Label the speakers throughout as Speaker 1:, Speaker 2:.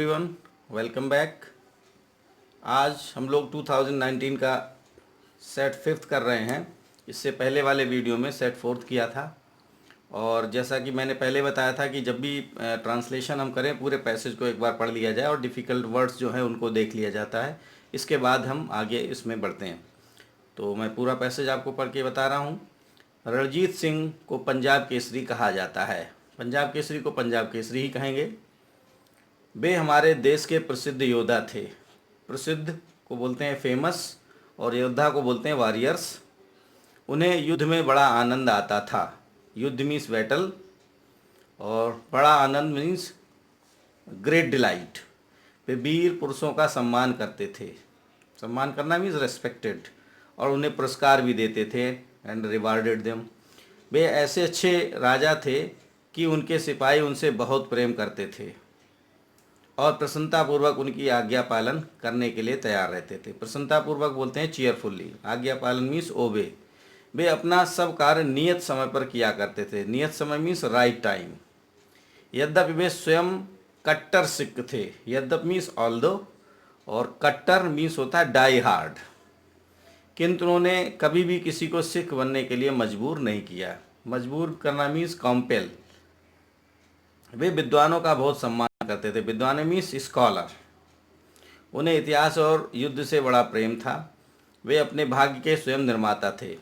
Speaker 1: Everyone, welcome back. आज हम लोग 2019 का सेट फिफ्थ कर रहे हैं। इससे पहले वाले वीडियो में सेट फोर्थ किया था। और जैसा कि मैंने पहले बताया था कि जब भी ट्रांसलेशन हम करें पूरे पैसेज को एक बार पढ़ लिया जाए और डिफ़िकल्ट वर्ड्स जो हैं उनको देख लिया जाता है। इसके बाद हम आगे इसमें बढ़ते हैं। तो मैं पूरा पैसेज आपको पढ़ के बता रहा हूँ। रणजीत सिंह को पंजाब केसरी कहा जाता है। पंजाब केसरी को पंजाब केसरी ही कहेंगे। वे हमारे देश के प्रसिद्ध योद्धा थे। प्रसिद्ध को बोलते हैं फेमस और योद्धा को बोलते हैं वॉरियर्स। उन्हें युद्ध में बड़ा आनंद आता था। युद्ध मीन्स बैटल और बड़ा आनंद मीन्स ग्रेट डिलाइट। वे वीर पुरुषों का सम्मान करते थे। सम्मान करना मीन्स रेस्पेक्टेड। और उन्हें पुरस्कार भी देते थे एंड रिवार्डेड देम। वे ऐसे अच्छे राजा थे कि उनके सिपाही उनसे बहुत प्रेम करते थे और प्रसन्नतापूर्वक उनकी आज्ञा पालन करने के लिए तैयार रहते थे। प्रसन्नतापूर्वक बोलते हैं चीयरफुल्ली। आज्ञा पालन मीन्स ओबे। वे अपना सब कार्य नियत समय पर किया करते थे। नियत समय मीन्स राइट टाइम। यद्यपि वे स्वयं कट्टर सिख थे। यद्यपि मीन्स ऑल्दो और कट्टर मीन्स होता है डाई हार्ड। किंतु उन्होंने कभी भी किसी को सिख बनने के लिए मजबूर नहीं किया। मजबूर करना मीन्स कॉम्पेल। वे विद्वानों का बहुत सम्मान करते थे। विद्वान मीन्स स्कॉलर। उन्हें इतिहास और युद्ध से बड़ा प्रेम था। वे अपने भाग्य के स्वयं निर्माता थे।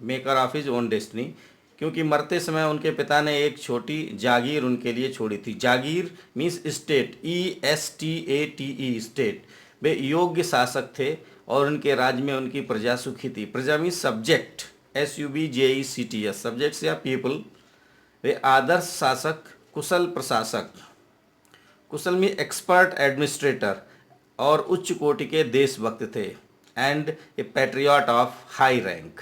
Speaker 1: Maker of his own destiny. क्योंकि मरते समय उनके पिता ने एक छोटी जागीर उनके लिए छोड़ी थी। Jagir means state. ESTATE state. वे योग्य शासक थे और उनके राज्य में उनकी प्रजा सुखी थी। प्रजा मीन्स सब्जेक्ट। SUBJECTS सब्जेक्ट्स या पीपल। वे आदर्श शासक, कुशल प्रशासक। कुशल में एक्सपर्ट एडमिनिस्ट्रेटर और उच्च कोटि के देशभक्त थे and A patriot of high rank.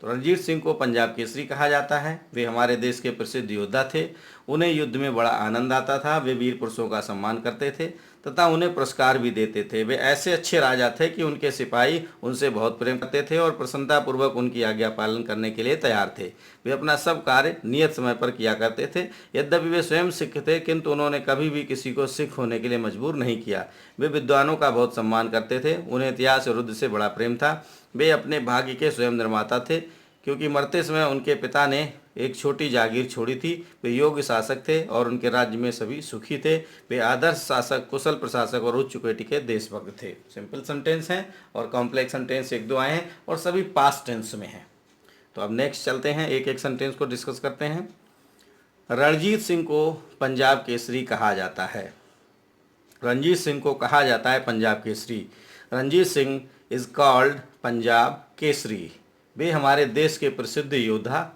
Speaker 1: तो रणजीत सिंह को पंजाब केसरी कहा जाता है। वे हमारे देश के प्रसिद्ध योद्धा थे। उन्हें युद्ध में बड़ा आनंद आता था। वे वीर पुरुषों का सम्मान करते थे तथा उन्हें पुरस्कार भी देते थे। वे ऐसे अच्छे राजा थे कि उनके सिपाही उनसे बहुत प्रेम करते थे और प्रसन्नतापूर्वक उनकी आज्ञा पालन करने के लिए तैयार थे। वे अपना सब कार्य नियत समय पर किया करते थे। यद्यपि वे स्वयं सिख थे किंतु उन्होंने कभी भी किसी को सिख होने के लिए मजबूर नहीं किया। वे विद्वानों का बहुत सम्मान करते थे। उन्हें इतिहास और युद्ध से बड़ा प्रेम था। वे अपने भाग्य के स्वयं निर्माता थे। क्योंकि मरते समय उनके पिता ने एक छोटी जागीर छोड़ी थी। वे योग्य शासक थे और उनके राज्य में सभी सुखी थे। वे आदर्श शासक, कुशल प्रशासक और उच्च कोटि के देशभक्त थे। सिंपल सेंटेंस हैं और कॉम्प्लेक्स सेंटेंस एक दो आए हैं और सभी पास्ट टेंस में हैं। तो अब नेक्स्ट चलते हैं, एक एक सेंटेंस को डिस्कस करते हैं। रणजीत सिंह को पंजाब केसरी कहा जाता है। रणजीत सिंह को कहा जाता है पंजाब केसरी। Ranjit Singh is called Punjab Kesari. वे हमारे देश के प्रसिद्ध योद्धा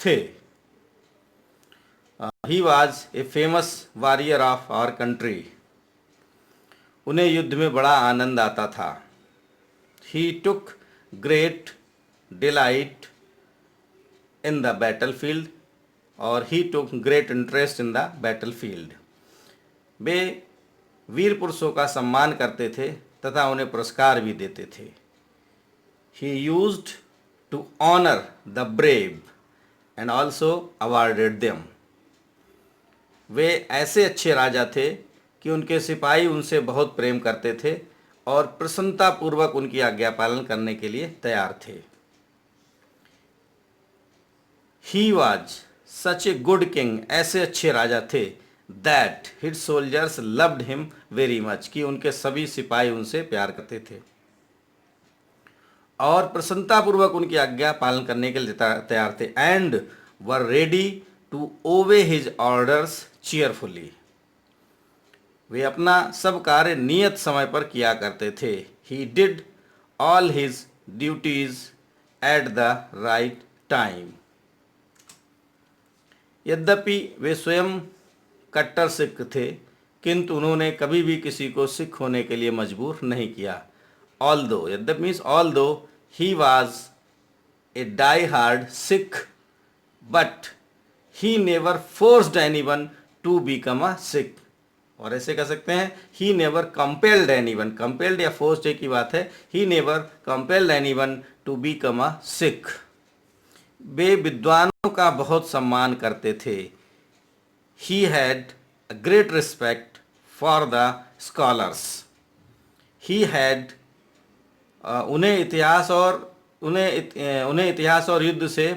Speaker 1: थे। He was a famous warrior of our country. उन्हें युद्ध में बड़ा आनंद आता था। He took great delight in the battle field और he took great interest in the battle field. वे वीर पुरुषों का सम्मान करते थे तथा उन्हें पुरस्कार भी देते थे। ही used to honor the brave and also awarded them। वे ऐसे अच्छे राजा थे कि उनके सिपाही उनसे बहुत प्रेम करते थे और प्रसन्नतापूर्वक उनकी आज्ञा पालन करने के लिए तैयार थे। He was such a good king। ऐसे अच्छे राजा थे that his soldiers loved him very much। कि उनके सभी सिपाही उनसे प्यार करते थे और प्रसन्नतापूर्वक उनकी आज्ञा पालन करने के लिए तैयार थे and were ready to obey his orders cheerfully. वे अपना सब कार्य नियत समय पर किया करते थे। He did all his duties at the right time. यद्यपि वे स्वयं कट्टर सिख थे किंतु उन्होंने कभी भी किसी को सिख होने के लिए मजबूर नहीं किया। Although, that means although he was a die-hard Sikh, but he never forced anyone to become a Sikh। और ऐसे कह सकते हैं he never compelled anyone। compelled या forced एक ही बात है। he never compelled anyone to become a Sikh। वे विद्वानों का बहुत सम्मान करते थे। he had a great respect for the scholars. He had उन्हें इतिहास और युद्ध से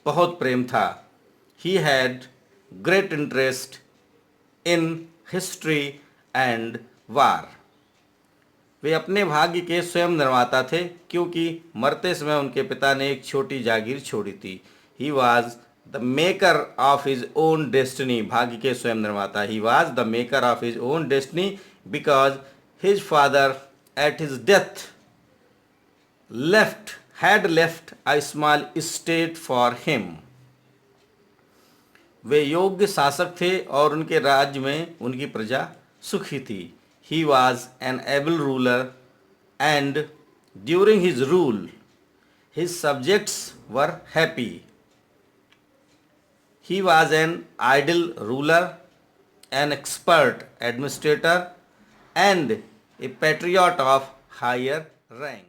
Speaker 1: बहुत प्रेम था. He had great interest in history and war. वे अपने भाग्य के स्वयं निर्माता थे क्योंकि मरते समय उनके पिता ने एक छोटी जागीर छोड़ी थी. He was the maker of his own destiny. भाग्य के स्वयं निर्माता. He was the maker of his own destiny because his father at his death had left a small estate for him. वे योग्य शासक थे और उनके राज्य में उनकी प्रजा सुखी थी. He was an able ruler and during his rule his subjects were happy. He was an ideal ruler, an expert administrator and a patriot of higher rank.